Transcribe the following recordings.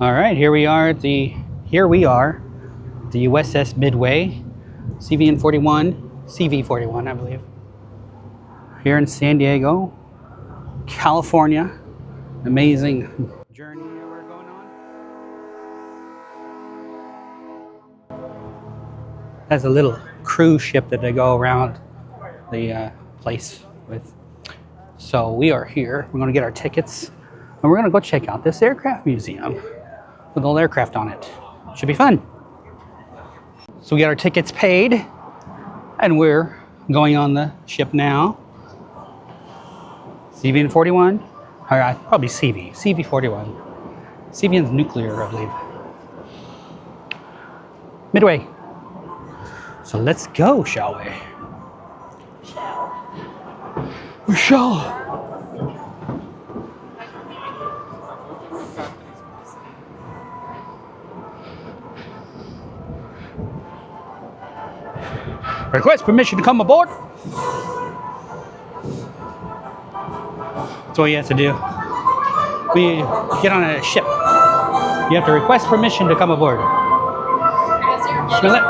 All right, here we are at the USS Midway, CV-41, I believe. Here in San Diego, California. Amazing journey we're going on. Has a little cruise ship that they go around the place with. So we are here. We're going to get our tickets, and we're going to go check out this aircraft museum with all aircraft on it. Should be fun. So we got our tickets paid, and we're going on the ship now. CV-41, or probably CV-41. CV is nuclear, I believe. Midway. So let's go, shall we? We shall. Request permission to come aboard. That's all you have to do. We get on a ship. You have to request permission to come aboard. Smell it?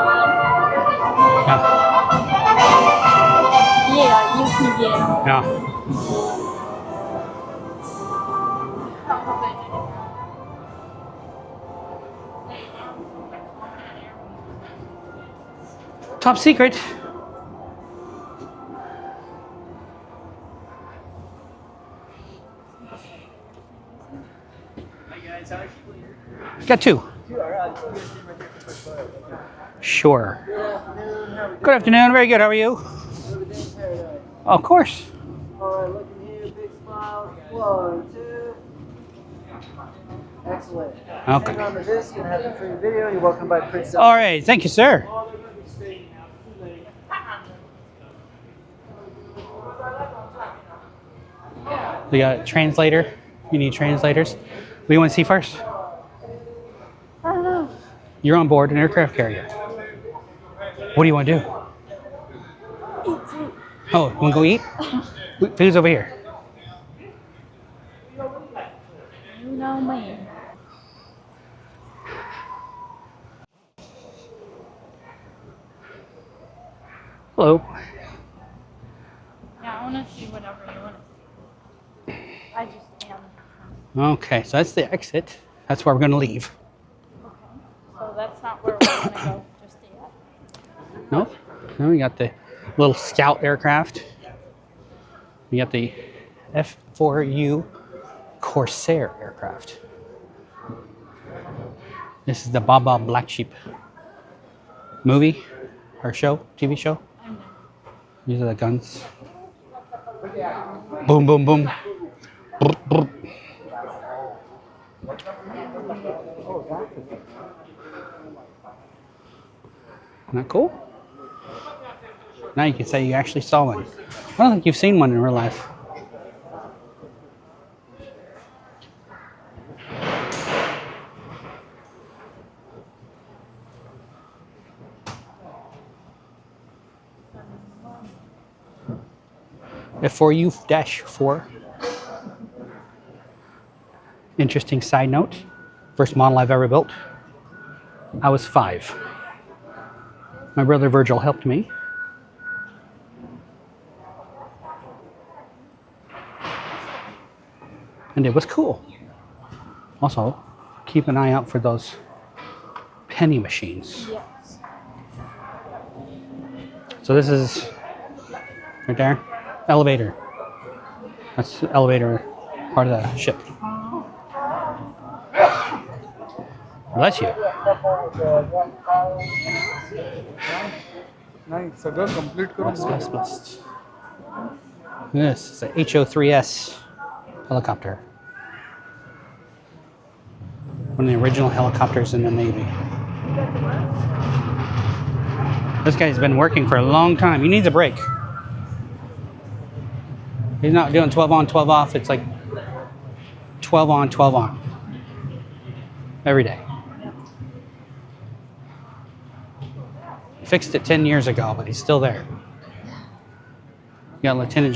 Yeah. Top secret. Got two. Sure. Good afternoon. Very good. How are you? Of course. All right, look in here. Big smile. 1, 2. Excellent. Okay. Hang on to this. You're gonna have a free video. You're welcome by Prince. All right. Thank you, sir. We got a translator. You need translators. What do you want to see first? I don't know. You're on board an aircraft carrier. What do you want to do? Eat food. Oh, you want to go eat? Food's over here. You know me. Hello. Yeah, I want to see whatever you want to see. I just am. Okay, so that's the exit. That's where we're going to leave. Okay. So that's not where we're going to go just yet. Nope. Then we got the little scout aircraft. We got the F-4U Corsair aircraft. This is the Baba Black Sheep movie or show, TV show. I'm done. These are the guns. Boom, boom, boom. Brr, brr. Isn't that cool? Now you can say you actually saw one. I don't think you've seen one in real life. F-4U-4. Interesting side note. First model I've ever built. I was 5. My brother Virgil helped me. And it was cool. Also, keep an eye out for those penny machines. Yes. So this is right there, elevator. That's the elevator part of the ship. Bless you. Nice. सगळं complete करून Blessed. This is a HO-3S helicopter. One of the original helicopters in the Navy. This guy's been working for a long time. He needs a break. He's not doing 12 on, 12 off. It's like 12 on, 12 on. Every day. Fixed it 10 years ago, but he's still there. You got Lieutenant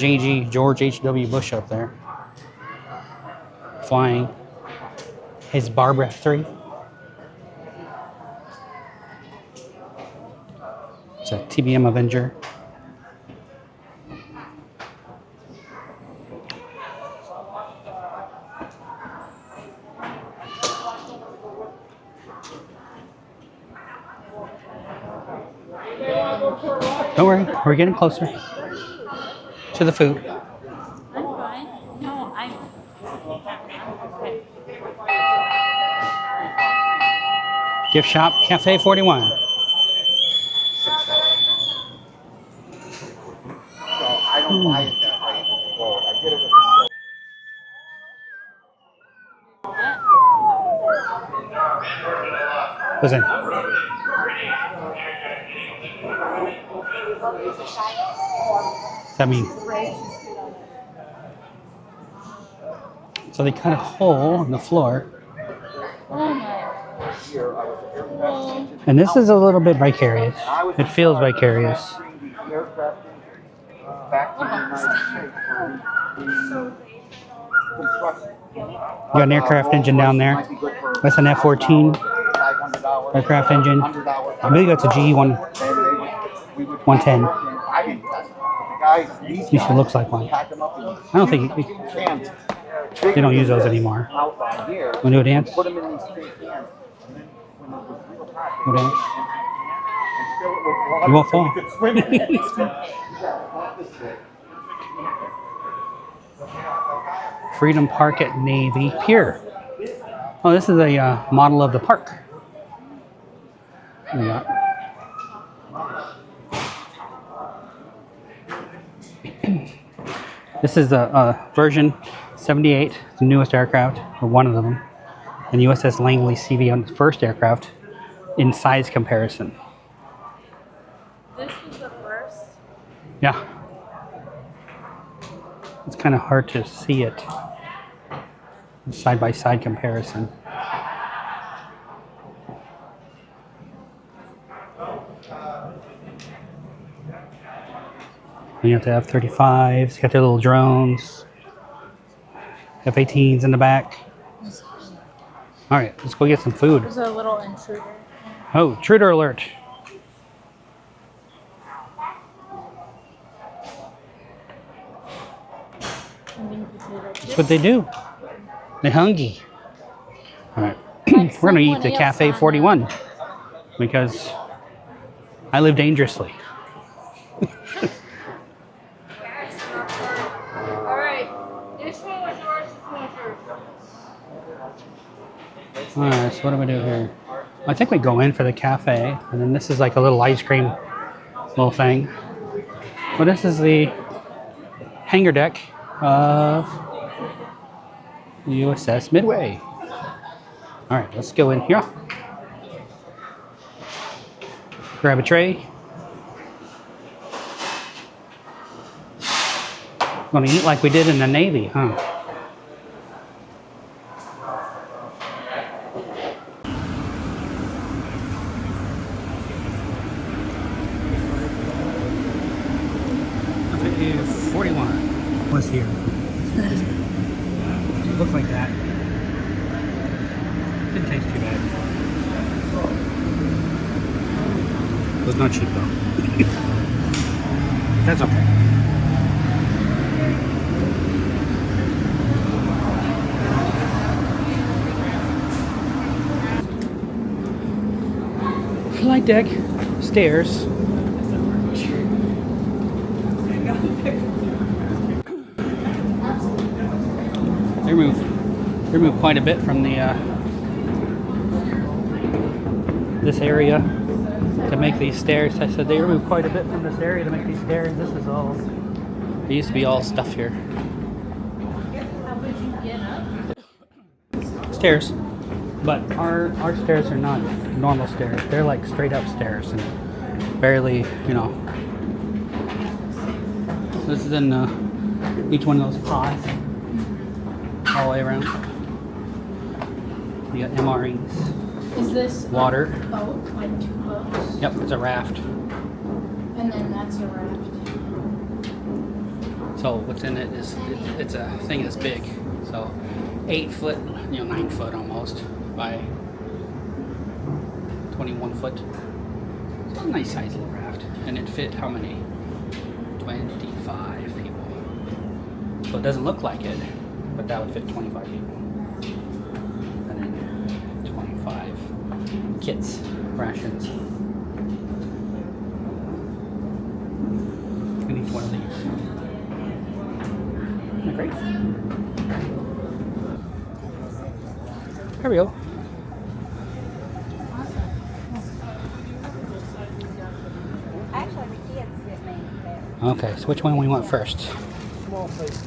George H.W. Bush up there. Flying. His Barbara 3. It's a TBM Avenger. Don't worry, we're getting closer to the food. I'm fine. No, I'm okay. Gift shop, Cafe 41. So I don't buy it that way with the gold. I did it with the silver. Listen. What's that mean? So they cut a hole in the floor. Oh my. Well, And this is a little bit vicarious. It feels vicarious. Back to the United States for the construction. You got an aircraft engine down there. That's an F-14 $500, aircraft engine. $100. I believe that's a GE-110. I didn't test it. The guys, these At least it guys, looks like one. packed them up in I don't think cans. they don't use those anymore. Out by here. Want to do a dance? Put them in these big cans. And then when it was real hot, Go dance. and fill it with water You won't so fall. we could swim in it. Freedom Park at Navy Pier. Oh, this is a model of the park. What do we got? This is the version 78, the newest aircraft, or one of them, and USS Langley CV on the first aircraft in size comparison. this is the first. Yeah. It's kind of hard to see it. Side by side comparison. You have the F-35s, you got the little drones, F-18s in the back. All right, let's go get some food. There's a little intruder. Oh, intruder alert. Sending potato chips. That's what they do. They hungry. All right, we're gonna eat the Cafe 41 because I live dangerously. Alright, this one was yours, this one was yours. All right, so what do we do here? I think we go in for the cafe, and then this is like a little ice cream little thing. Well, this is the hangar deck of USS Midway. All right, let's go in here. Grab a tray. Gonna eat like we did in the Navy, huh? Cafe 41 was here. It looked like that. Didn't taste too bad. It was not cheap though. That's okay. Flight deck, stairs. They removed quite a bit from the this area to make these stairs. I said they removed quite a bit from this area to make these stairs. This is all. There used to be all stuff here. How would you get up? Stairs, but our stairs are not normal stairs. They're like straight up stairs and barely, you know. This is in each one of those pods all the way around. You got MREs, Is this water. boat, like 2 boats? Yep, it's a raft. And then that's a raft. So what's in it is it's a thing that's big. So 8 foot, 9 foot almost by 21 foot. So a nice size little raft. And it fit how many? 25 people. So it doesn't look like it, but that would fit 25 people. And then 25 kits, rations. In each one of these. Isn't that great? There we go. Actually, the kids didn't make that. Okay, so which one we want first? Small place.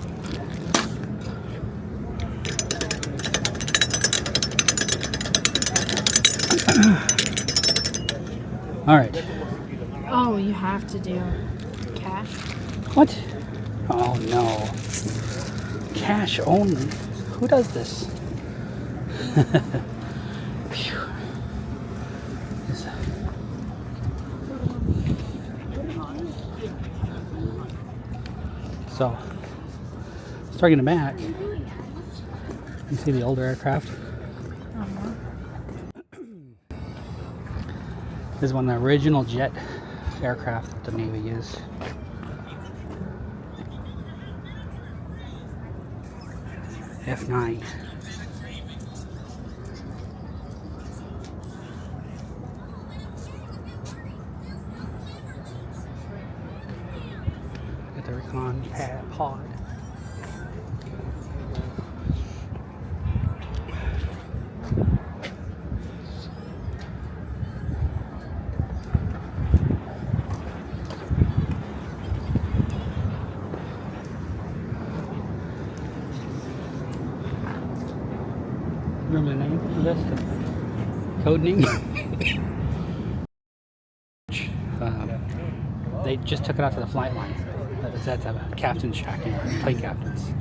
All right. Oh, you have to do cash. What? Oh no. Cash only. Who does this? Phew. This- So, starting in the back, you see the older aircraft. This is one of the original jet aircraft that the Navy used. F9. Got the recon pod. Remember the name of this? The code name? They just took it out to the flight line. That's a captain's shack, plane captains.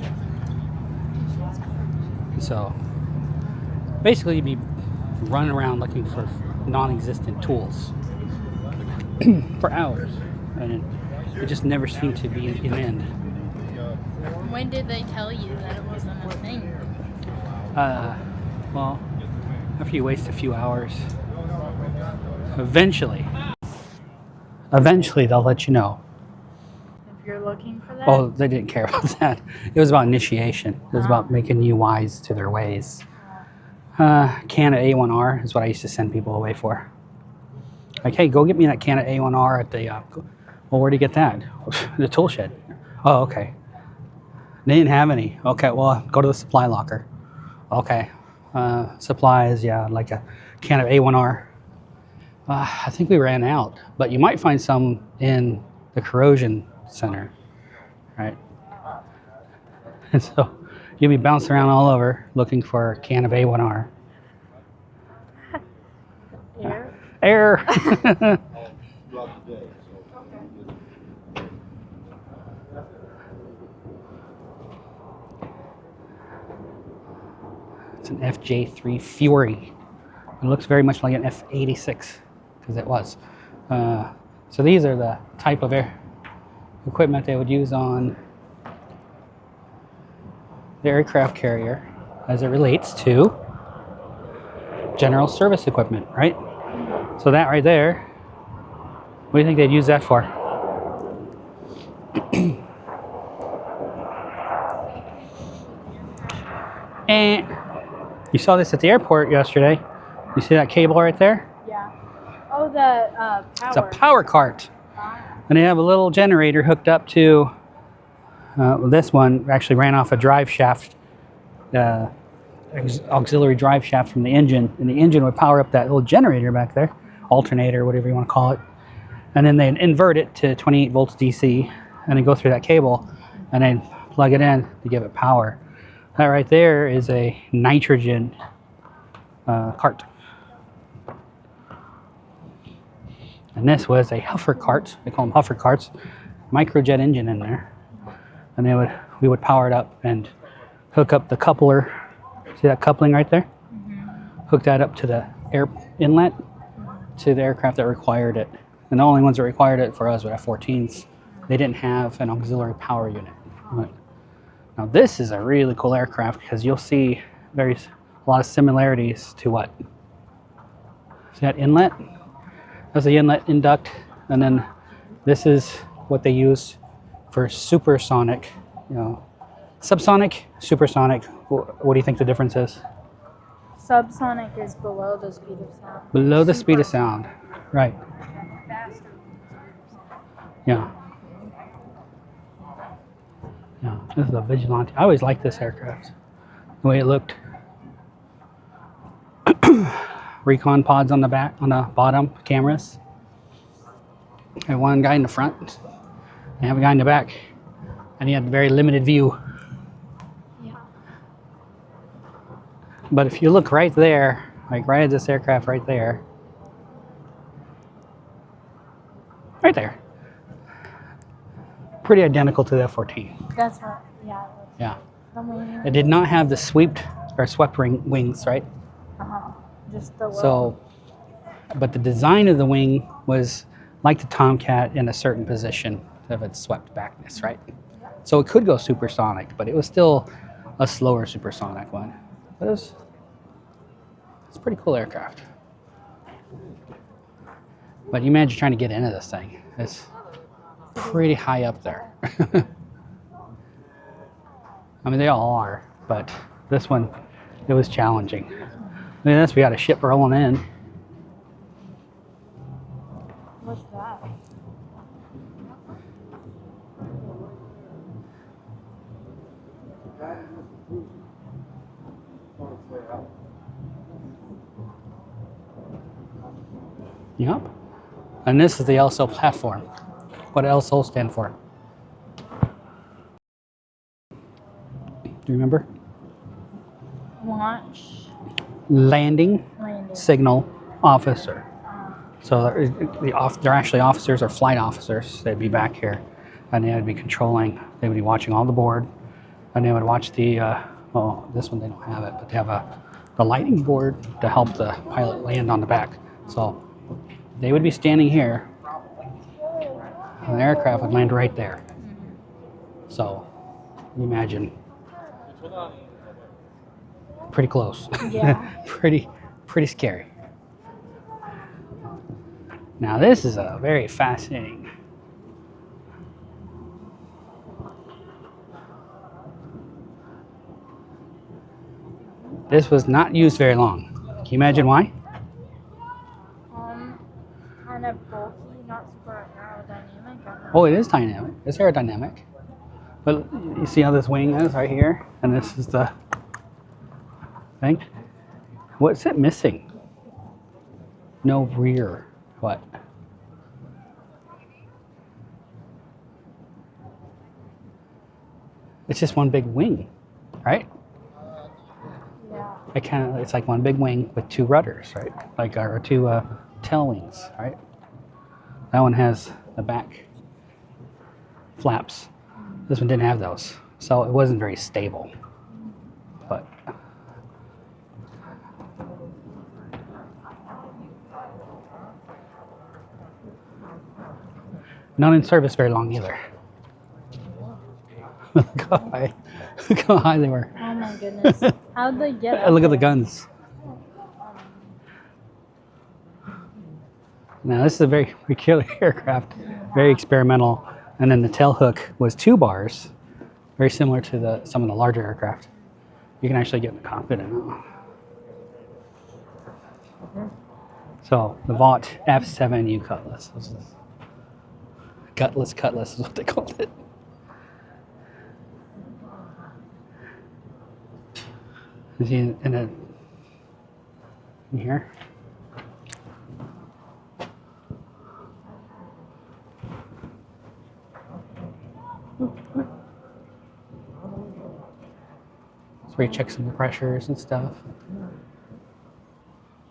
So basically, you'd be running around looking for non-existent tools for hours, and it just never seemed to be an end. When did they tell you that it wasn't a thing? Well, after you waste a few hours, eventually they'll let you know. If you're looking for that? Oh, they didn't care about that. It was about initiation. It was about making you wise to their ways. Can of A1R is what I used to send people away for. Like, hey, go get me that can of A1R at the, well, where'd you get that? The tool shed. Oh, okay. They didn't have any. Okay, well, go to the supply locker. Okay. Supplies, yeah, like a can of A1R. I think we ran out, but you might find some in the corrosion center, right? And so you'll be bouncing around all over looking for a can of A1R. Air? Air! It's an FJ3 Fury. It looks very much like an F86, because it was. So these are the type of equipment they would use on the aircraft carrier as it relates to general service equipment, right? So that right there, what do you think they'd use that for? And you saw this at the airport yesterday. You see that cable right there? Yeah. Oh, the power. It's a power cart. And they have a little generator hooked up to, this one actually ran off a drive shaft, auxiliary drive shaft from the engine. And the engine would power up that little generator back there, alternator, whatever you want to call it. And then they'd invert it to 28 volts DC and then go through that cable and then plug it in to give it power. That right there is a nitrogen cart. And this was a huffer cart. They call them huffer carts. Microjet engine in there. And we would power it up and hook up the coupler. See that coupling right there? Mm-hmm. Hook that up to the air inlet to the aircraft that required it. And the only ones that required it for us were F-14s. They didn't have an auxiliary power unit. Right. Now this is a really cool aircraft because you'll see a lot of similarities to what? See that inlet? That's the inlet induct, and then this is what they use for supersonic, you know, subsonic, supersonic. What do you think the difference is? Subsonic is below the speed of sound. Below the speed of sound, right? Faster. Yeah. Yeah, this is a Vigilante. I always liked this aircraft, the way it looked. Recon pods on the back, on the bottom, cameras. I have one guy in the front, I have a guy in the back, and he had very limited view. Yeah. But if you look right there, like right at this aircraft right there, right there, pretty identical to the F-14. That's right. Yeah. Yeah. The wing. It did not have the swept wings, right? Just the low. So, but the design of the wing was like the Tomcat in a certain position of its swept backness, right? So it could go supersonic, but it was still a slower supersonic one. But it's a pretty cool aircraft. But you imagine trying to get into this thing. It's pretty high up there. I mean, they all are, but this one, it was challenging. Look at this, we got a ship rolling in. What's that? Yep. And this is the LSO platform. What does LSO stand for? Do you remember? Launch. Landing Landing. Signal Officer. So they're actually officers or flight officers. They'd be back here, and they would be controlling. They would be watching all the board, and they would watch the. Well, this one they don't have it, but they have the lighting board to help the pilot land on the back. So they would be standing here, and the aircraft would land right there. So you imagine. Pretty close. Yeah. pretty scary. Now this is a very fascinating. This was not used very long. Can you imagine why? Kind of bulky, not super aerodynamic. Oh, it is dynamic. It's aerodynamic. But you see how this wing is right here? And this is the thing. What's it missing? No rear. What? It's just one big wing, right? Yeah. It's like one big wing with two rudders, right? Like or two tail wings, right? That one has the back flaps. This one didn't have those, so it wasn't very stable. But not in service very long either. Look how high they were. Oh my goodness. How'd they get up Look at the there? guns. Now this is a very peculiar aircraft, very experimental. And then the tail hook was 2 bars, very similar to some of the larger aircraft. You can actually get in the cockpit and so the Vought F7U Cutlass. This is Gutless Cutlass is what they called it. Is he in here? That's where you check some pressures and stuff.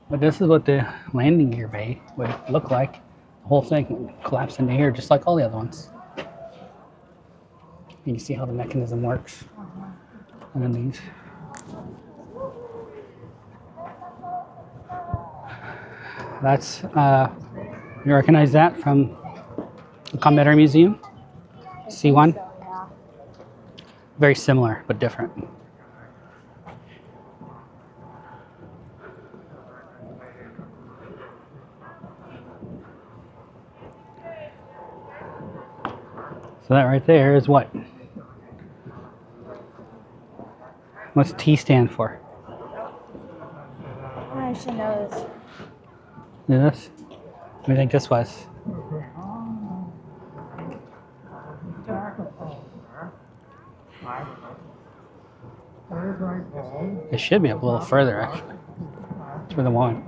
But this is what the landing gear bay would look like. The whole thing would collapse into here just like all the other ones. You can see how the mechanism works. And then these. That's, you recognize that from the Combat Air Museum? C1? So, yeah. Very similar, but different. So that right there is what? What's T stand for? I should know this. This? What do you think this was? It should be up a little further, actually. It's for the one.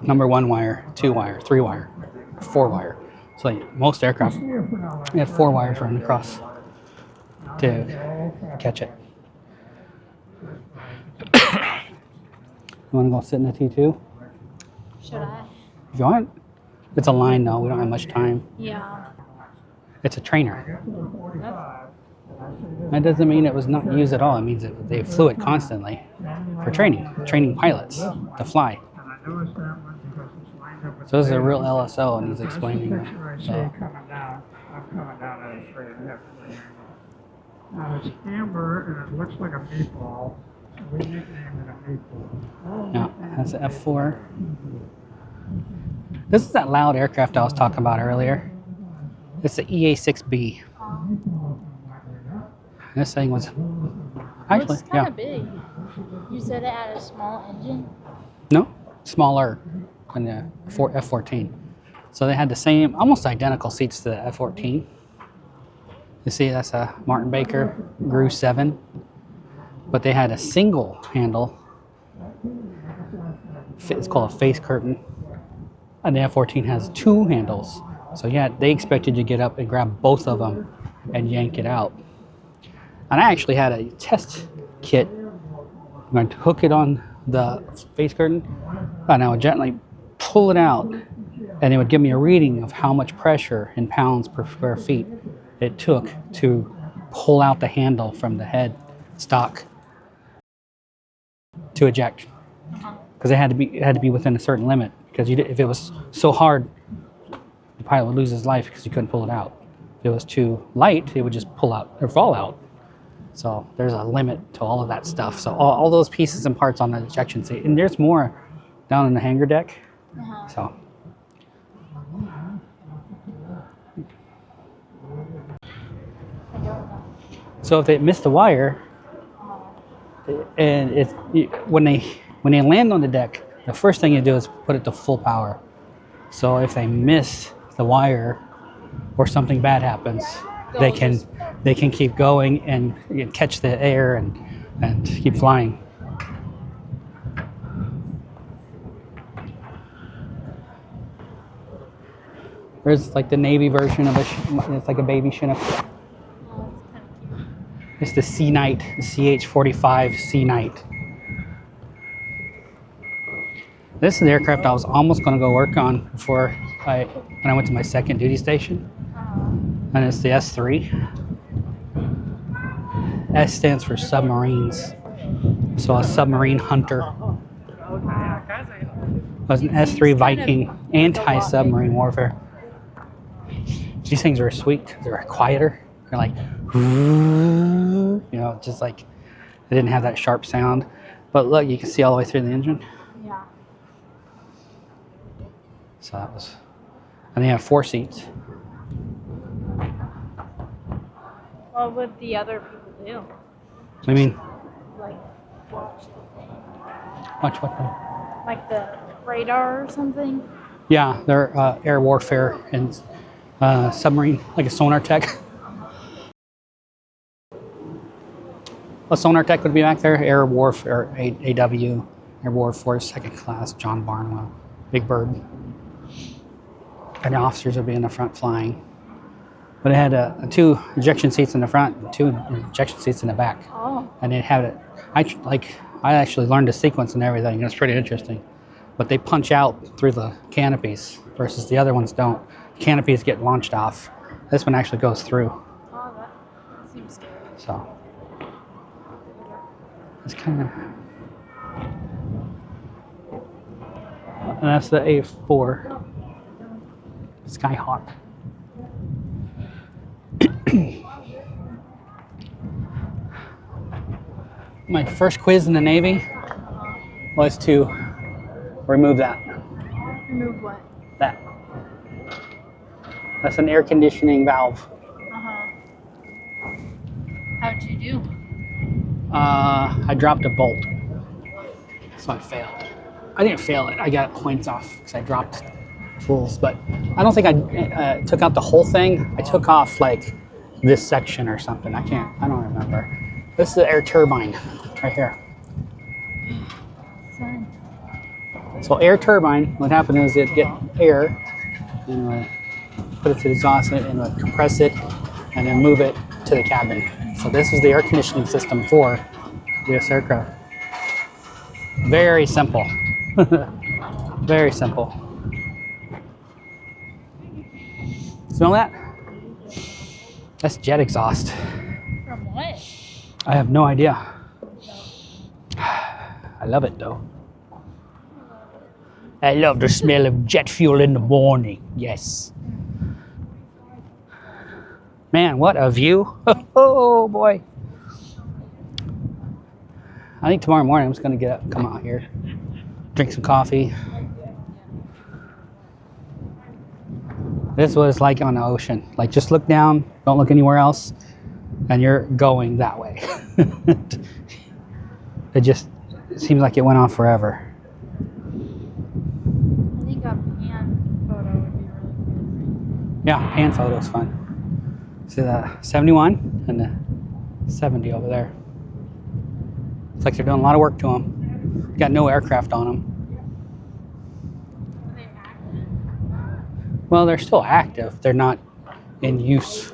Number 1 wire, 2 wire, 3 wire, 4 wire. So like most aircraft, they have 4 wires running across to catch it. You want to go sit in the T2? Should I? If you want. It's a line though, we don't have much time. Yeah. It's a trainer. That doesn't mean it was not used at all. It means that they flew it constantly for training pilots to fly. So this is a real LSO, and he's explaining it. So. Now it's amber and it looks like a meatball, so we nicknamed it a meatball. Yeah, that's an F4. This is that loud aircraft I was talking about earlier. It's the EA-6B. This thing was actually, Looks kind of big. You said it had a small engine? No, smaller than the F-14. So they had the same, almost identical seats to the F-14. You see, that's a Martin Baker Gru 7, but they had a single handle. It's called a face curtain, and the F-14 has 2 handles. So yeah, they expected you to get up and grab both of them and yank it out. And I actually had a test kit. I'm going to hook it on the face curtain, and I would gently pull it out, and it would give me a reading of how much pressure in pounds per square feet it took to pull out the handle from the head stock to eject, because it had to be within a certain limit. Because if it was so hard, the pilot would lose his life because he couldn't pull it out. If it was too light, it would just pull out or fall out. So there's a limit to all of that stuff. So all those pieces and parts on the ejection seat, and there's more down in the hangar deck. So. So if they miss the wire, and when they land on the deck, the first thing you do is put it to full power. So if they miss the wire or something bad happens, they can keep going and catch the air and keep flying. There's like the Navy version of it's like a baby Chinook. It's the Sea Knight, the CH-45 Sea Knight. This is the aircraft I was almost going to go work on when I went to my second duty station. And it's the S3. S stands for submarines. So a submarine hunter. It was an S3 Viking, anti-submarine warfare. These things are sweet. They're quieter. They're like, just like, they didn't have that sharp sound. But look, you can see all the way through the engine. Yeah. So that was, and they have 4 seats. What would the other people do? I mean, Like, watch the thing? watch what thing? Like the radar or something? Yeah, they're air warfare and submarine, like a sonar tech. A sonar tech would be back there. Air warfare, AW, Air Warfare Second Class, John Barnwell, Big Bird. And the officers would be in the front flying. But it had 2 ejection seats in the front and 2 ejection seats in the back. Oh. And it had it. I actually learned the sequence and everything. It's pretty interesting. But they punch out through the canopies versus the other ones don't. Canopies get launched off. This one actually goes through. Oh, that seems scary. So it's kind of. And that's the A4 Skyhawk. My first quiz in the Navy was to remove that. Remove what? That. That's an air conditioning valve. Uh-huh. How'd you do? I dropped a bolt, so I failed. I didn't fail it. I got points off because I dropped tools, but I don't think I took out the whole thing. I took off like this section or something. I don't remember. This is the air turbine right here. Fun. So air turbine, what happened is it get air and put it to the exhaust and compress it and then move it to the cabin. So this is the air conditioning system for this aircraft. Very simple. Very simple. Smell that? That's jet exhaust. From what? I have no idea. I love it though. I love the smell of jet fuel in the morning. Yes. Man, what a view. Oh boy. I think tomorrow morning I'm just gonna get up, come out here, drink some coffee. This was like on the ocean. Like just look down, don't look anywhere else, and you're going that way. It seems like it went on forever. I think a pan photo would be really good. Yeah, pan photo is fun. See the 71 and the 70 over there. It's like they're doing a lot of work to them. Got no aircraft on them. Are they active? Well, they're still active. They're not in use.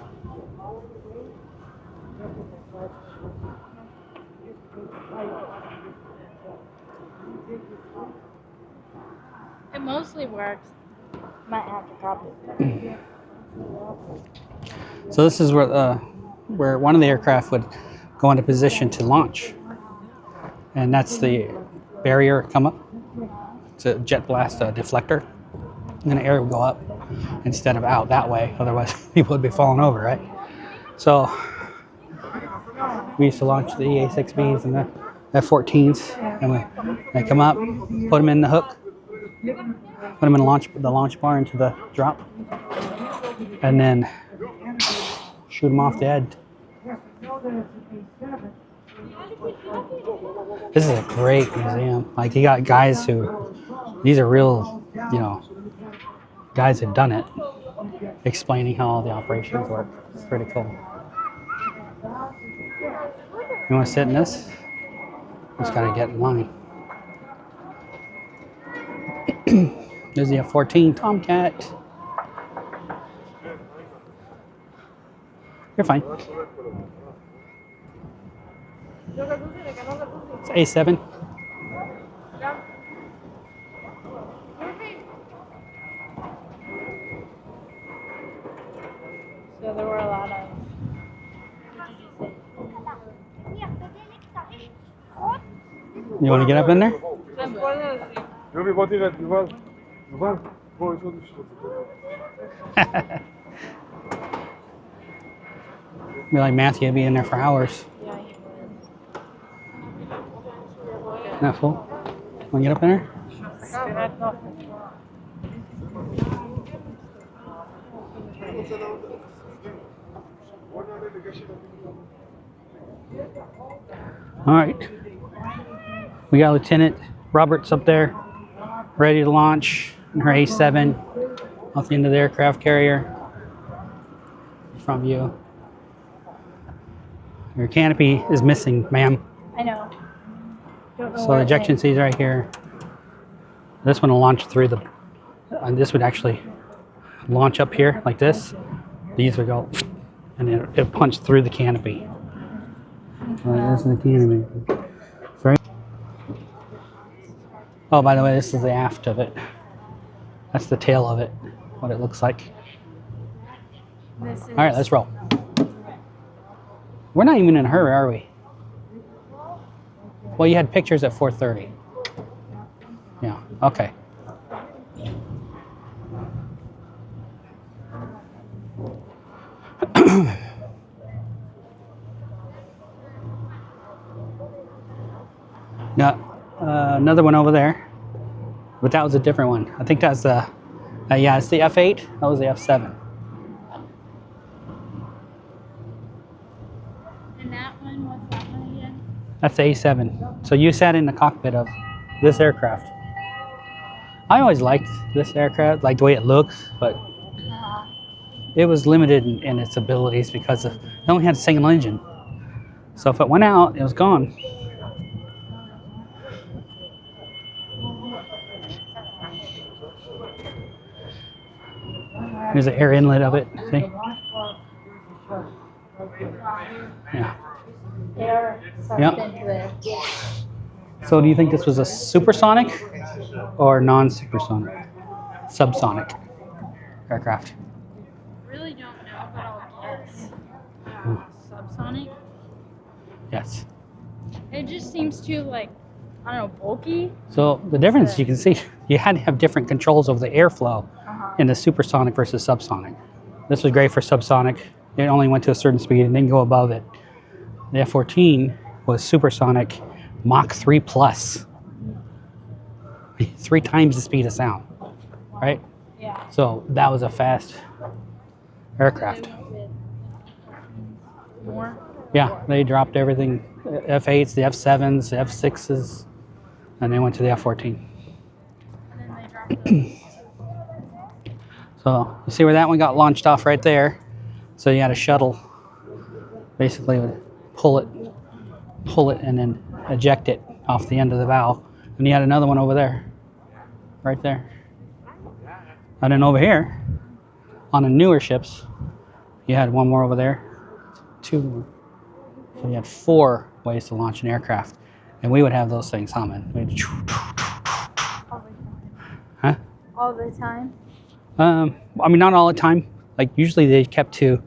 It mostly works. Might have to copy it. So this is where one of the aircraft would go into position to launch. And that's the barrier come up. It's a jet blast deflector. And the air would go up instead of out that way. Otherwise, people would be falling over, right? So we used to launch the EA-6Bs and the F-14s. And they come up, put them in the hook, put them in the launch bar into the drop, and then shoot them off the edge. This is a great museum. Like you got guys these are real, guys who've done it, explaining how all the operations work. It's pretty cool. You want to sit in this? Just gotta get in line. There's the F-14 Tomcat. You're fine. It's A7. So there were a lot of. You want to get up in there? Be like Matthew would be in there for hours. Yeah, he would. Not full? Want to get up in there? All right. We got Lieutenant Roberts up there, ready to launch in her A7 off the end of the aircraft carrier. From you. Your canopy is missing, ma'am. I know. Don't know So where the it ejection went. seats right here. This one will launch through and this would actually launch up here like this. These would go, and it'll punch through the canopy. This is the canopy. Sorry. Oh, by the way, this is the aft of it. That's the tail of it, what it looks like. This is All right, let's roll. We're not even in a hurry, are we? Well, you had pictures at 4:30. Yeah, okay. Got another one over there, but that was a different one. I think that's the, yeah, it's the F8. That was the F7. And that That's the A7. So you sat in the cockpit of this aircraft. I always liked this aircraft, like the way it looks, but it was limited in its abilities because it only had a single engine. So if it went out, it was gone. Here's the air inlet of it. See? Yeah. Air sucked Yep. into it. So do you think this was a supersonic or non-supersonic? Subsonic aircraft? Really don't know, but I'll guess. Subsonic. Yes. It just seems too like, I don't know, bulky. So the difference you can see, you had to have different controls over the airflow in the supersonic versus subsonic. This was great for subsonic. It only went to a certain speed and didn't go above it. The F-14 was supersonic Mach 3 plus. 3 times the speed of sound, right? Yeah. So that was a fast aircraft. More. Yeah, they dropped everything, F-8s, the F-7s, the F-6s, and they went to the F-14. And then they dropped the So you see where that one got launched off right there? So you had a shuttle, basically would pull it, and then eject it off the end of the bow. And you had another one over there, right there. And then over here, on the newer ships, you had one more over there, 2 more. So you had 4 ways to launch an aircraft. And we would have those things humming. We'd huh? all the time. I mean, not all the time. Like usually they kept to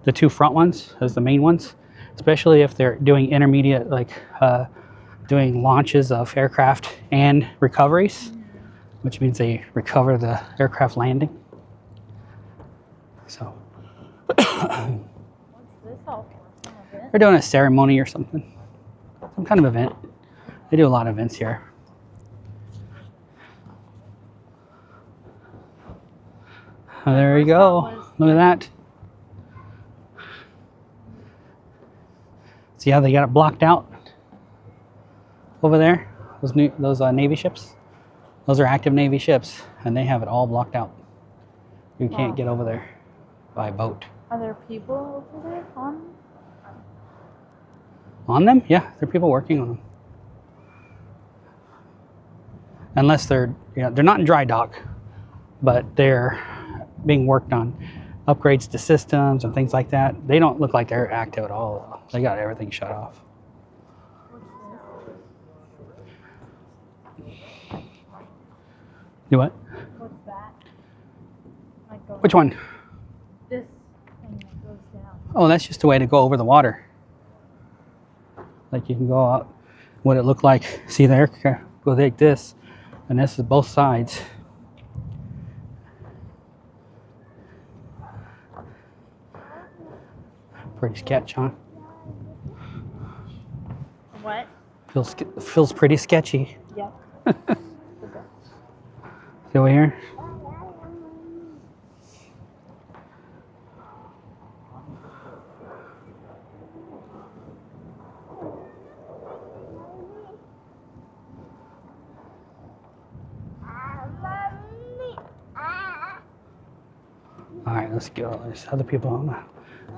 the 2 front ones as the main ones, especially if they're doing intermediate, like doing launches of aircraft and recoveries, which means they recover the aircraft landing. So What's this all for? Some of it. they're doing a ceremony or something, some kind of event. They do a lot of events here. Oh, there you go. Look at that. See how they got it blocked out over there? Those Navy ships. Those are active Navy ships, and they have it all blocked out. You can't get over there by boat. Are there people over there On them? Yeah, there are people working on them. Unless they're not in dry dock, but they're being worked on, upgrades to systems and things like that. They don't look like they're active at all. They got everything shut off. Do what? What's that? Like going Which one? This thing that goes down. Oh, that's just a way to go over the water. Like you can go out, what it looked like. See there? Go like this, and this is both sides. Pretty sketch, huh? What? Feels pretty sketchy. Yep. See over here? All right, let's go. There's other people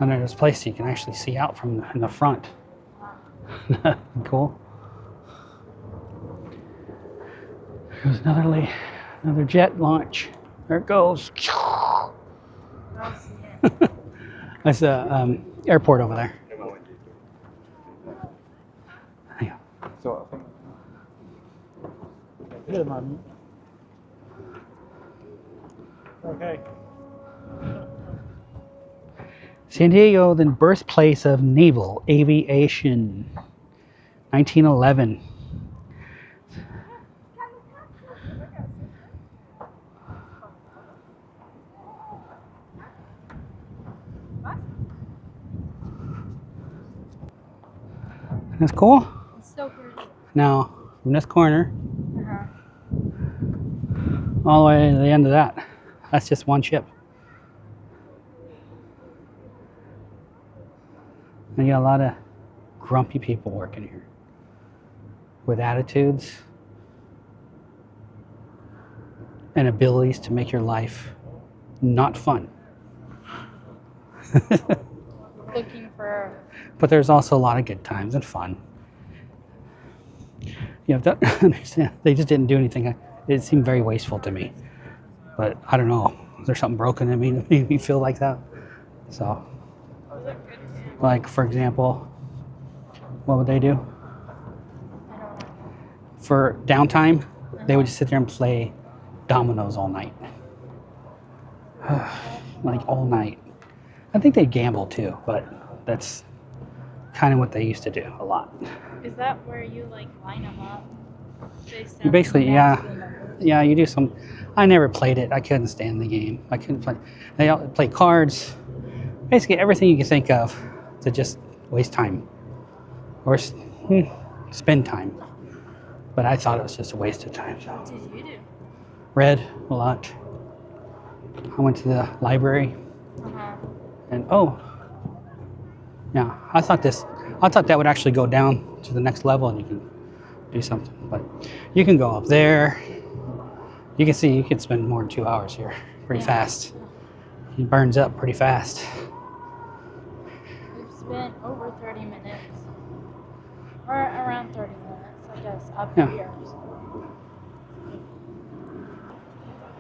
under this place so you can actually see out from in the front. Cool. There's another jet launch. There it goes. I'll see it. That's the airport over there. Yeah. So, good, man. Okay. San Diego, the birthplace of naval aviation. 1911. That's cool. It's so pretty. Now, from this corner Uh-huh. all the way to the end of that, that's just one ship. And you got a lot of grumpy people working here. with attitudes and abilities to make your life not fun. Looking for. But there's also a lot of good times and fun. You have to understand, they just didn't do anything. It seemed very wasteful to me. But I don't know. Is there something broken in me that made me feel like that? So, like, for example, what would they do? For downtime, they would just sit there and play dominoes all night. Like, all night. I think they gamble too, but that's kind of what they used to do a lot. Is that where you like line them up? You basically, yeah, you do some. I never played it. I couldn't stand the game. I couldn't play. They all play cards. Basically, everything you can think of to just waste time or spend time. But I thought it was just a waste of time. So. What did you do? Read a lot. I went to the library, and yeah, I thought that would actually go down to the next level, and you can do something. But you can go up there. You can see you can spend more than 2 hours here pretty fast. It burns up pretty fast. We've spent over 30 minutes, or around 30 minutes, I guess, up Yeah. here.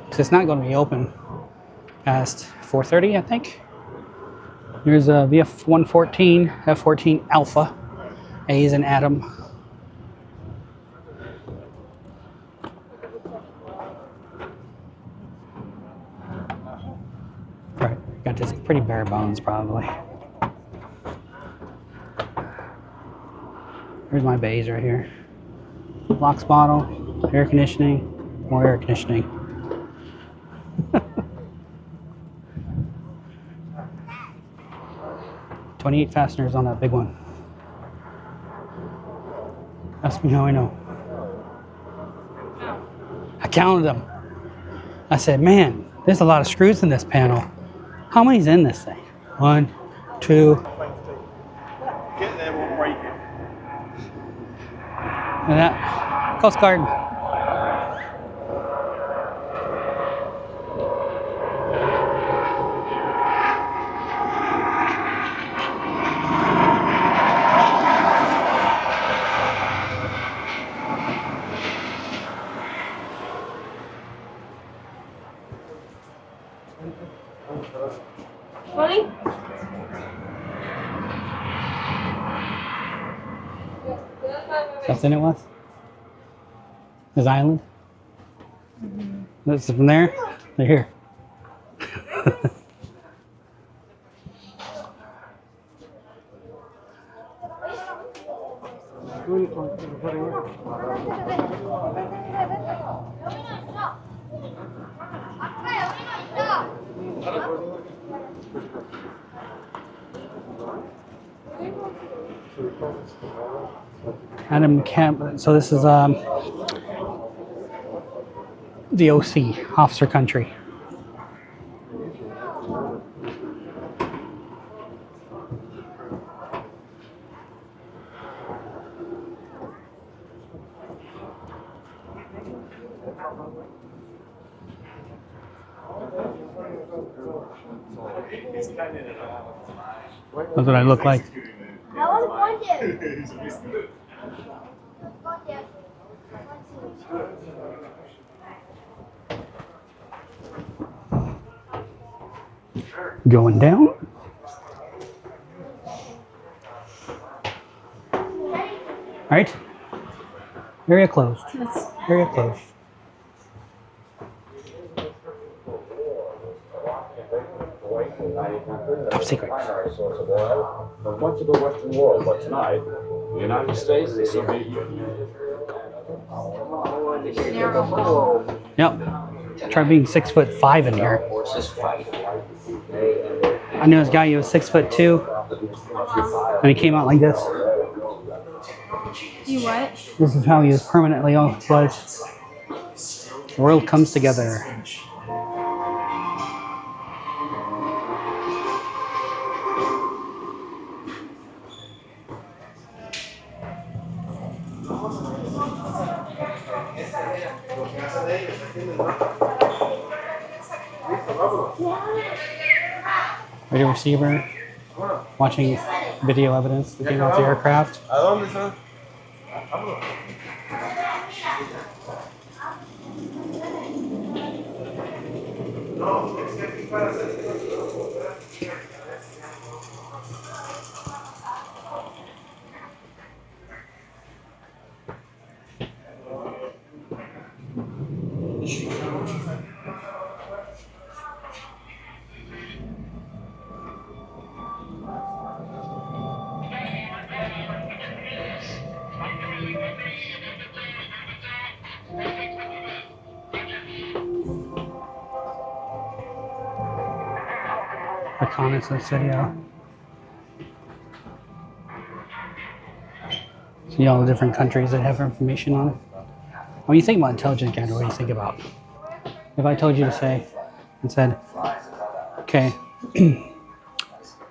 Because it's not going to be open past 4:30, I think. Here's a VF-114, F-14 Alpha. A is an atom. Right, got this pretty bare bones probably. Here's my bays right here. Locks bottle, air conditioning, more air conditioning. 28 fasteners on that big one. Ask me how I know. I counted them. I said, man, there's a lot of screws in this panel. How many's in this thing? 1, 2. Get there, we'll break it. And that, Coast Guard. Funny? Something it was? This island? This is from there? They're here. Adam Camp. So this is the OC, officer country. That's what I look like. I want to point it. Going down. All right. Area closed. Area closed. Top secret. From much of the Western world, but tonight, the United States, the Soviet Union. Yep. Try being 6'5" in here. I knew this guy, he was 6'2", and he came out like this. You what? This is how he was permanently was. The world comes together. Radio receiver. Watching video evidence that came off the aircraft. Reconnaissance video. See all the different countries that have information on. When you think about intelligence gathering, what do you think about? If I told you to say and said, okay, I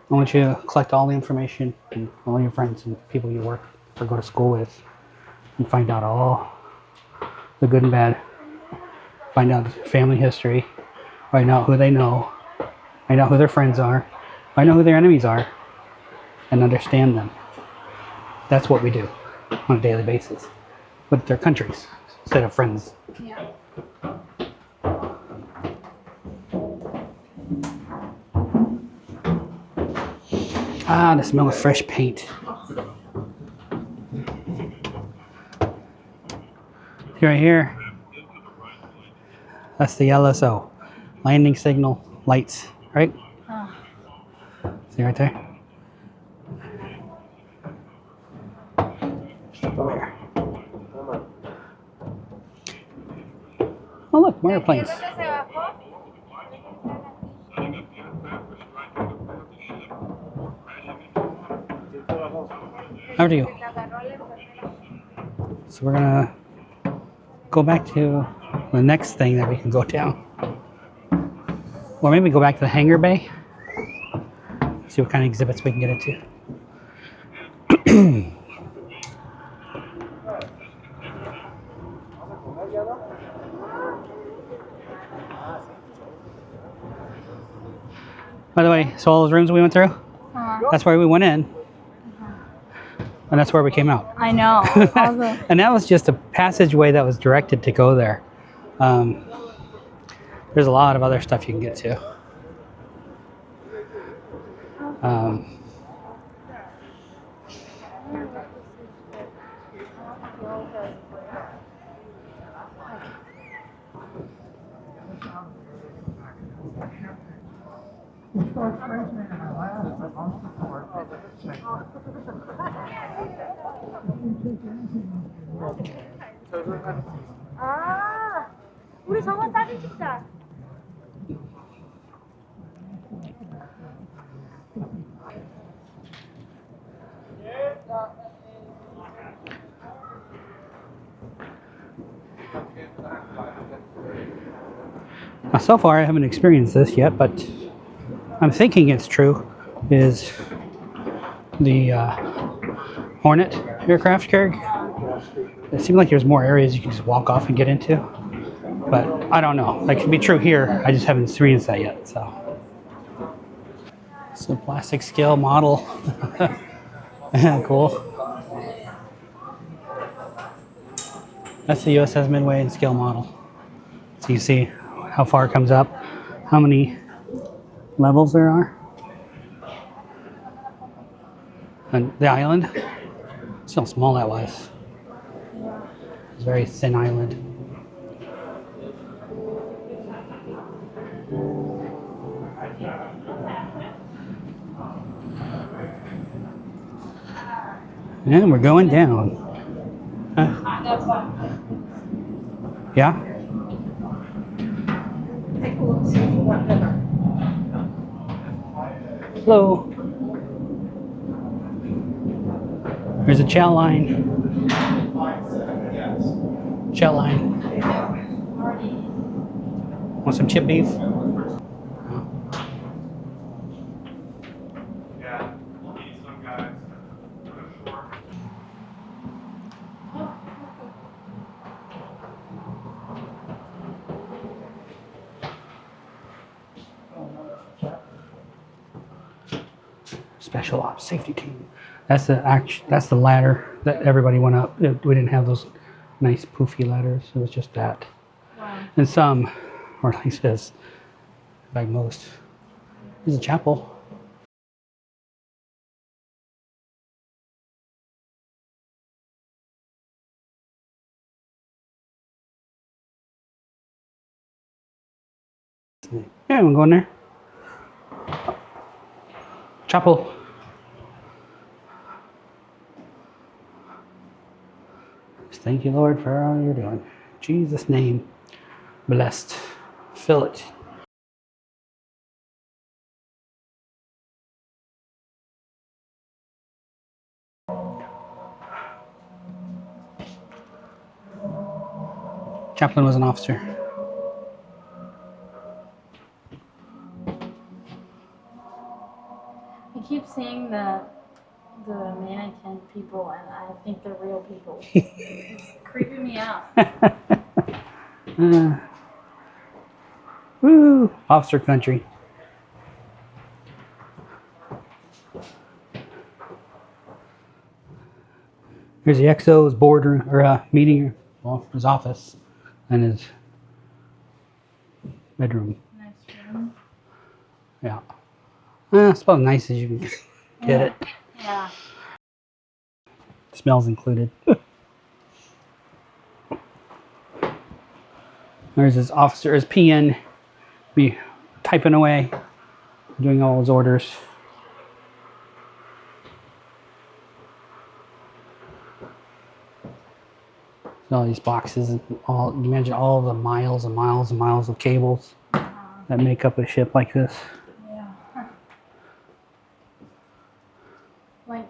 want you to collect all the information and all your friends and people you work or go to school with and find out all the good and bad, find out family history, find out who they know, find out who their friends are, find out who their enemies are, and understand them. That's what we do on a daily basis with their countries instead of friends. Yeah. Ah, the smell of fresh paint. Right here, that's the LSO, landing signal lights, right? Oh. See right there? Over here. Oh look, more airplanes. How do you? So we're gonna go back to the next thing that we can go down. Or maybe go back to the hangar bay. See what kind of exhibits we can get into. By the way, so all those rooms we went through, that's where we went in. And that's where we came out. I know. All the... And that was just a passageway that was directed to go there. There's a lot of other stuff you can get to. 아, 우리 저거 사진 찍자. Now, so far I haven't experienced this yet, but I'm thinking it's true, is the Hornet aircraft carrier. It seemed like there's more areas you can just walk off and get into, but I don't know. That could be true here. I just haven't experienced that yet. So, it's a plastic scale model. Cool. That's the USS Midway in scale model. So you see how far it comes up, how many levels there are. And the island, see how small that was. It's a very thin island. And we're going down. Yeah? Hello. There's a chow line. Chow line. Want some chip beef? Special Ops Safety Team. That's the ladder that everybody went up. We didn't have those nice poofy ladders. It was just that. Wow. And some, or at least this, like most. There's a chapel. Yeah, I'm going there. Chapel. Thank you, Lord, for all you're doing. In Jesus' name, blessed. Fill it. Chaplain was an officer. I keep seeing the mannequin people, and I think they're real people. It's creeping me out. Woo! Officer country. Here's the XO's boardroom or meeting, well, his office and his bedroom. Nice room. Yeah. It's about as nice as you can get it. Yeah. Smells included. There's his officer, his PN, be typing away, doing all his orders. All these boxes, and all you imagine all the miles and miles and miles of cables that make up a ship like this. Yeah. Like,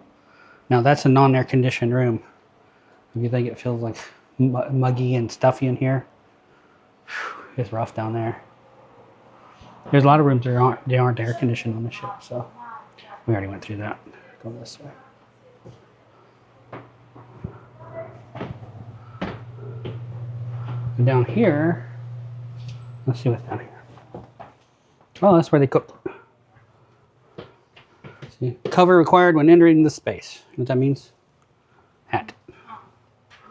Now that's a non-air conditioned room. If you think it feels like muggy and stuffy in here, it's rough down there. There's a lot of rooms that aren't air conditioned on the ship, so we already went through that. Go this way. And down here, let's see what's down here. Oh, that's where they cook. See, cover required when entering the space. You know what that means? Hat.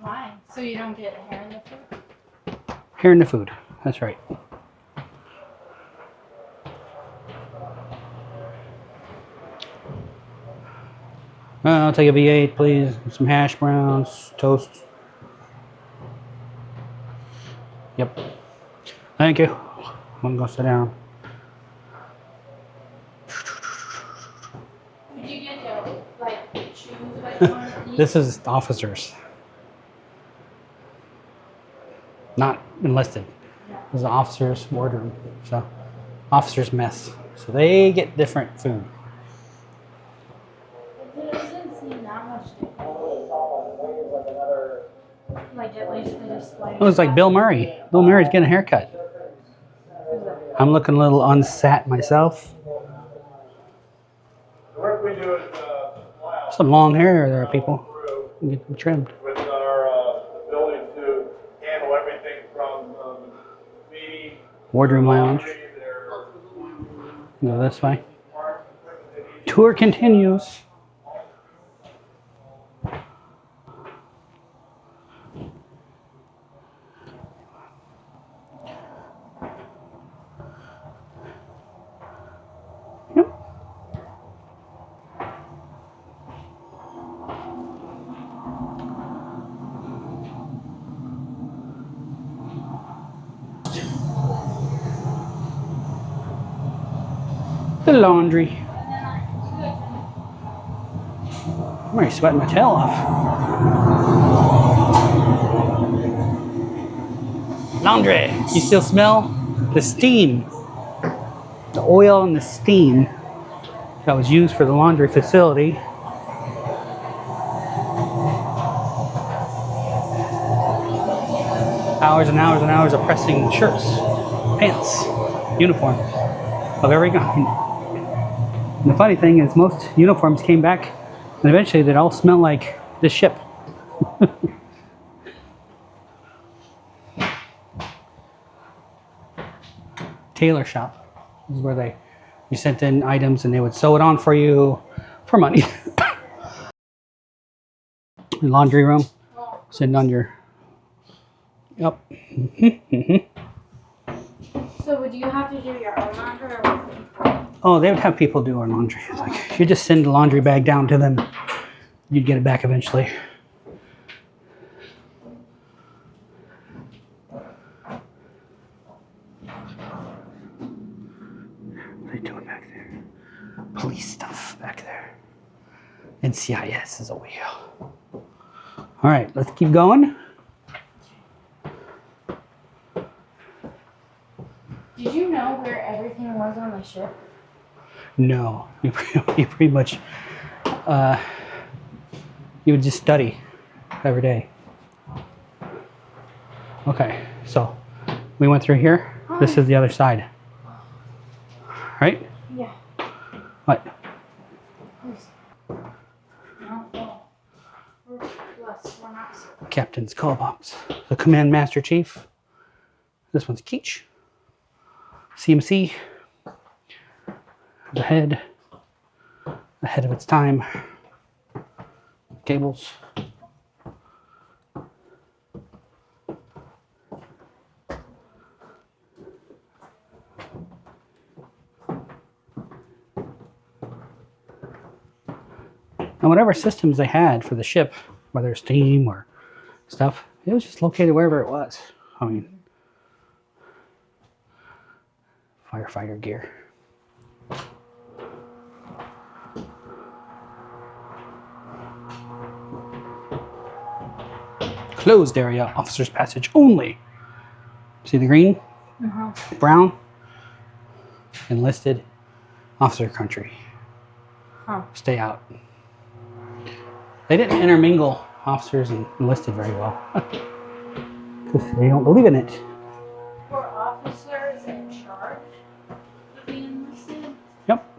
why? So you don't get hair in the food? Hair in the food. That's right. I'll take a V8, please. Some hash browns, toast. Yep. Thank you. I'm gonna go sit down. Did you get to, like, choose what you want to eat? This is officers. Not enlisted. This is the officers' wardroom. So, officers' mess. So they get different food. It doesn't seem that much different. Like, at least they just like. Oh, it's like Bill Murray. Bill Murray's getting a haircut. I'm looking a little unsat myself. The work we do is Some long hair there, people. Get them trimmed. with our ability to handle everything from meeting, Wardroom lounge. their Go this way. Tour continues. Yep. The laundry. I'm already sweating my tail off. Laundry. You still smell the steam, the oil and the steam that was used for the laundry facility. Hours and hours and hours of pressing shirts, pants, uniforms of every kind. And the funny thing is most uniforms came back and eventually they'd all smell like this ship. Tailor shop. This is where you sent in items and they would sew it on for you, for money. Laundry room, sitting on your. Yep. So would you have to do your own laundry or would Oh, they would have people do our laundry. It's like you just send the laundry bag down to them, you'd get it back eventually. What are they doing back there? Police stuff back there. NCIS is over here. All right, let's keep going. Did you know where everything was on the ship? No, you pretty much, you would just study every day. Okay, so we went through here. This is the other side. Right? Yeah. What? No, we're not. Captain's call box. The Command Master Chief. This one's Keach. CMC. The head. Ahead of its time. Cables. And whatever systems they had for the ship, whether steam or stuff, it was just located wherever it was. I mean, firefighter gear. Closed area, officer's passage only. See the green? Brown? Enlisted, officer country. Huh. Stay out. They didn't intermingle officers and enlisted very well. Because they don't believe in it. Were officers in charge of being enlisted? Yep.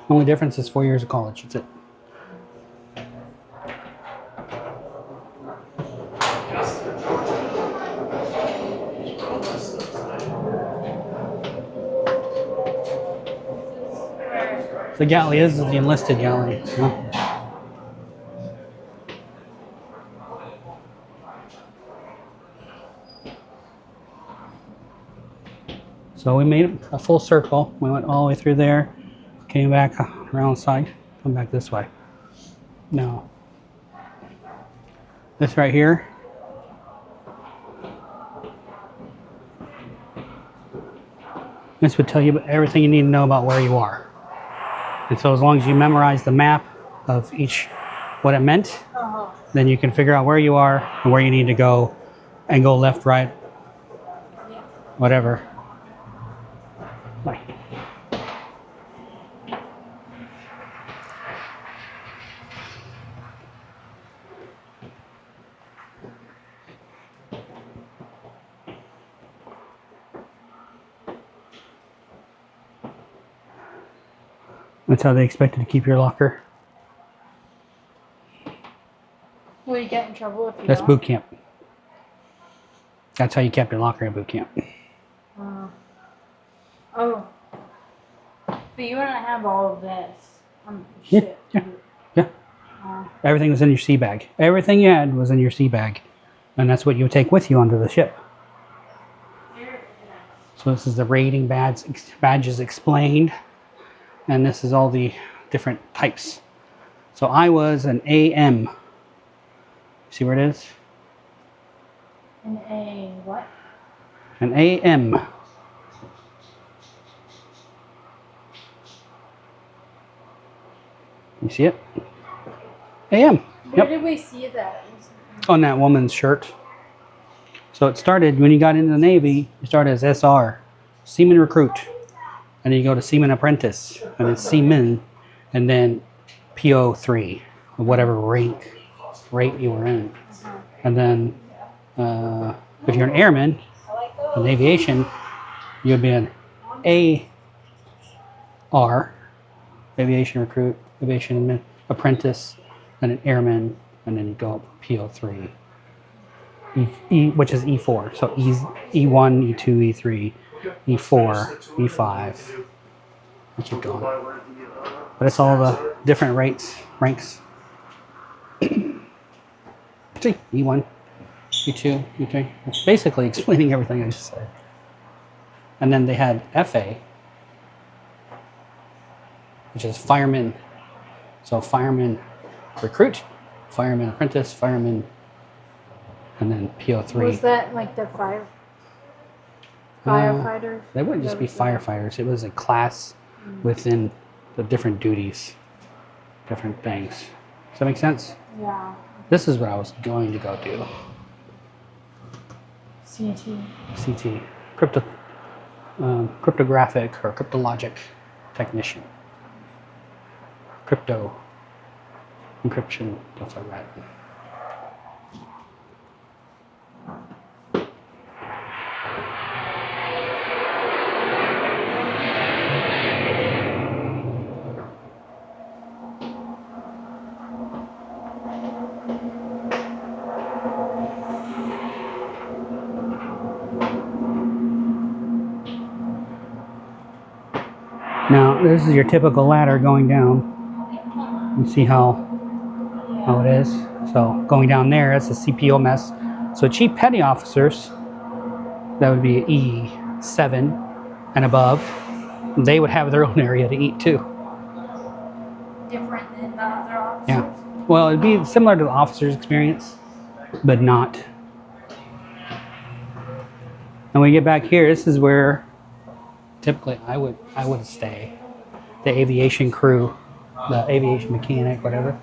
Only difference is 4 years of college. That's it. The galley is the enlisted galley. Yeah. So we made a full circle. We went all the way through there, came back around the side, come back this way. Now, this right here, this would tell you everything you need to know about where you are. And so as long as you memorize the map of each, what it meant, then you can figure out where you are and where you need to go and go left, right, whatever. Bye. That's how they expected to keep your locker. Will you get in trouble if you That's don't? boot camp. That's how you kept your locker at boot camp. Oh. But you wouldn't have all of this on the Yeah, ship. yeah. Everything was in your sea bag. Everything you had was in your sea bag. And that's what you would take with you onto the ship. So this is the rating badges explained. And this is all the different types. So I was an AM. See where it is? An A what? An AM. You see it? AM. Where Yep. did we see that? On that woman's shirt. So it started when you got into the Navy, you started as SR, Seaman Recruit. And then you go to Seaman Apprentice, and then Seaman, and then PO3, or whatever rate you were in. And then if you're an airman in aviation, you'd be an AR, Aviation Recruit, Aviation Apprentice, and an airman, and then you go up PO3, which is E4. So E1, E2, E3, E4, E5. We keep going. But it's all the different ranks. See, E1, E2, E3. It's basically explaining everything I just said. And then they had FA, which is fireman. So fireman recruit, fireman apprentice, fireman, and then PO3. Was that like the firefighters? They wouldn't just be firefighters. It was a class within the different duties, different things. Does that make sense? Yeah. This is what I was going to go do. CT. Cryptographic or cryptologic technician. Crypto, encryption, stuff like that. Now, this is your typical ladder going down. You see how it is. So going down there, that's the CPO mess. So chief petty officers, that would be E7 and above, they would have their own area to eat too. Different than the other officers? Yeah. Well, it'd be similar to the officer's experience, but not. And when we get back here, this is where typically I would stay. The aviation crew, the aviation mechanic, whatever.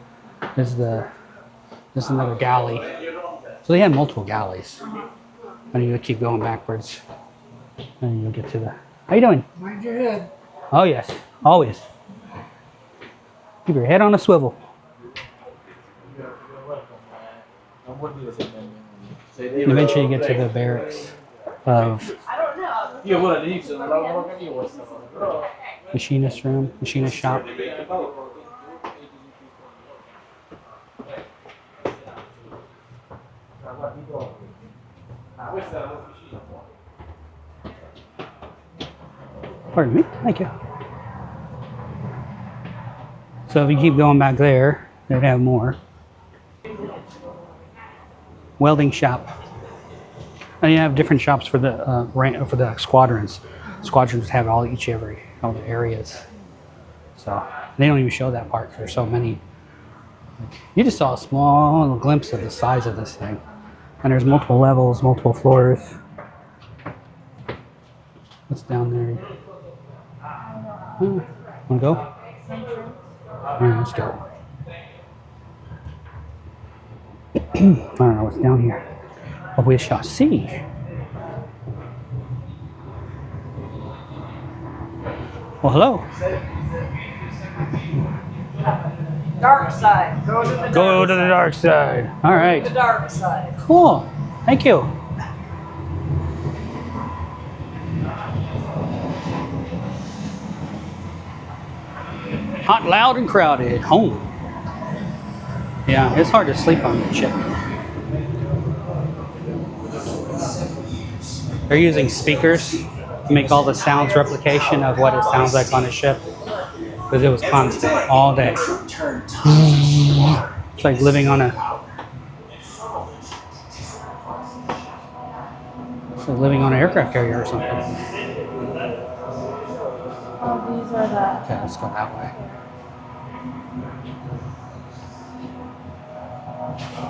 This is another galley. So they had multiple galleys. And you keep going backwards. And you'll get to the... How you doing? Mind your head. Oh yes, always. Keep your head on a swivel. And eventually you get to the barracks of machinist room, machinist shop. Pardon me, thank you. So if you keep going back there, they'd have more. Welding shop. And you have different shops for the squadrons. Squadrons have all the areas. So they don't even show that part. There's so many. You just saw a small glimpse of the size of this thing. And there's multiple levels, multiple floors. What's down there? Wanna go? All right, let's go. I don't know what's down here, but we shall see. Well, hello. Dark side. Go to the Go to the dark side. All right. The dark side. Cool. Thank you. Hot, loud, and crowded. Home. Yeah, it's hard to sleep on the ship. They're using speakers to make all the sounds replication of what it sounds like on a ship. Because it was constant all day. It's like living on an aircraft carrier or something. Oh, these are the... Okay, let's go that way.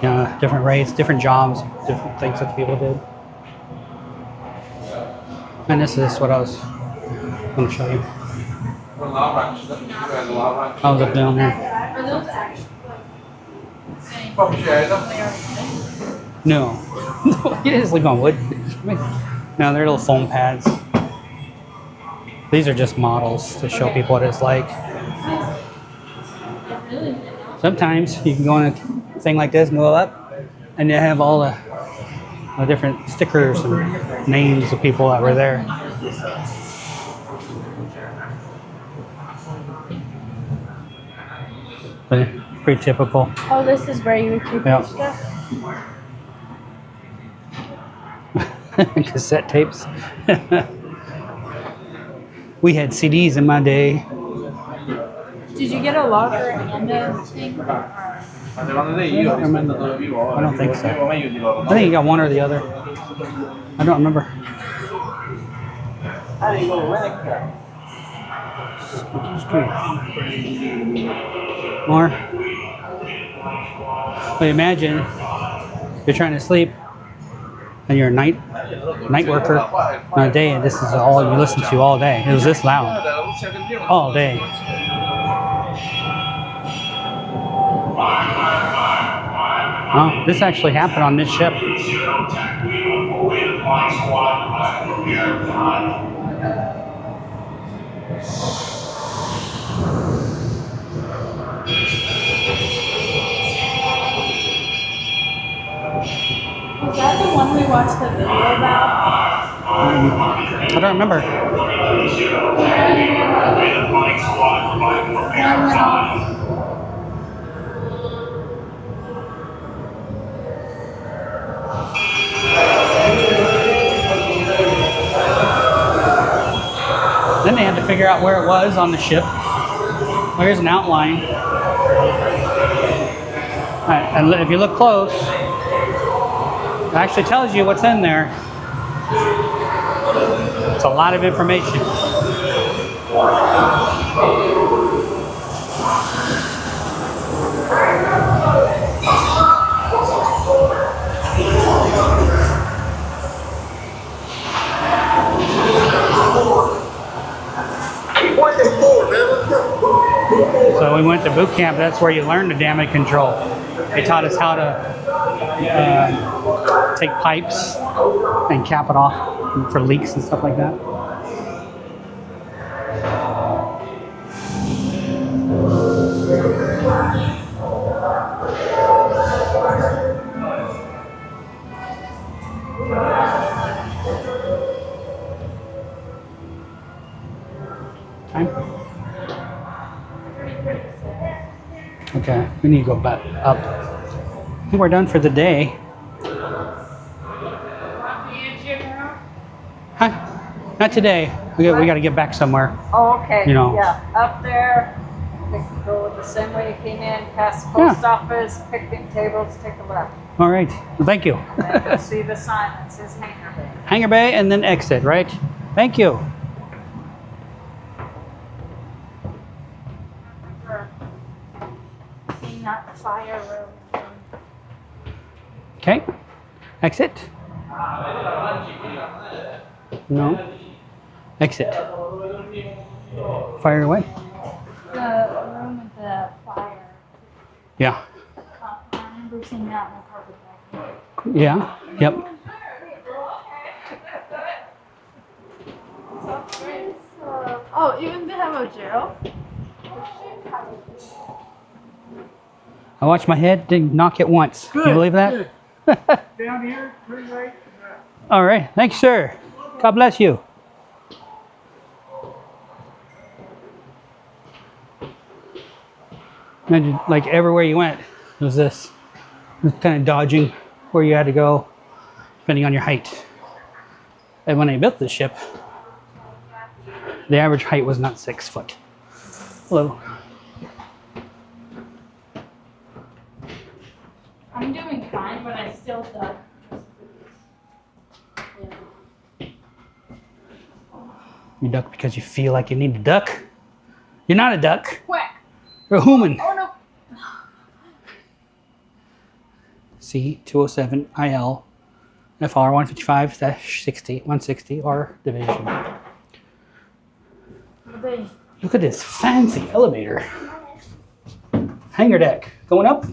Yeah, different rates, different jobs, different things that people did. And this is what I was going to show you. I was up down there. Are those actually No. You didn't sleep on wood. No, they're little foam pads. These are just models to show people what it's like. Sometimes you can go on a thing like this and go up, and you have all the different stickers and names of people that were there. But pretty typical. Oh, this is where you would keep your Yeah. stuff? Cassette tapes. We had CDs in my day. Did you get a locker and a thing? I don't think so. I think you got one or the other. I don't remember. More. But imagine you're trying to sleep and you're a night worker on a day, and this is all you listen to all day. It was this loud all day. Oh, this actually happened on this ship. Was that the one we watched the video about? I don't remember. Then they had to figure out where it was on the ship. Well, here's an outline. All right, and if you look close, it actually tells you what's in there. It's a lot of information. So we went to boot camp. That's where you learn the damage control. They taught us how to take pipes and cap it off for leaks and stuff like that. Time? Okay, we need to go back up. I think we're done for the day. Huh? Not today. We got to get back somewhere. Oh, okay. You know. Yeah, up there. They can go the same way you came in, past the post office, picnic tables, take a left. All right. Well, thank you. And you'll see the sign that says Hangar Bay. Hangar Bay and then exit, right? Thank you. Seeing that fire room. Okay. Exit. No. Exit. Fire away. The room with the fire. Yeah. I remember seeing that in the carpet bag. Yeah. Yep. Oh, even they have a jail? I watched my head, didn't knock it once. Can you believe that? Down here, pretty right. All right. Thanks, sir. God bless you. Imagine, like, everywhere you went, it was this. It was kind of dodging where you had to go, depending on your height. And when they built this ship, the average height was not 6 foot. Hello. I'm doing fine, but I still duck. Yeah. You duck because you feel like you need to duck. You're not a duck. Quack! You're a human. Oh no! C207 IL FR 155-160 R division. They Look at this fancy elevator. Hangar deck. Going up?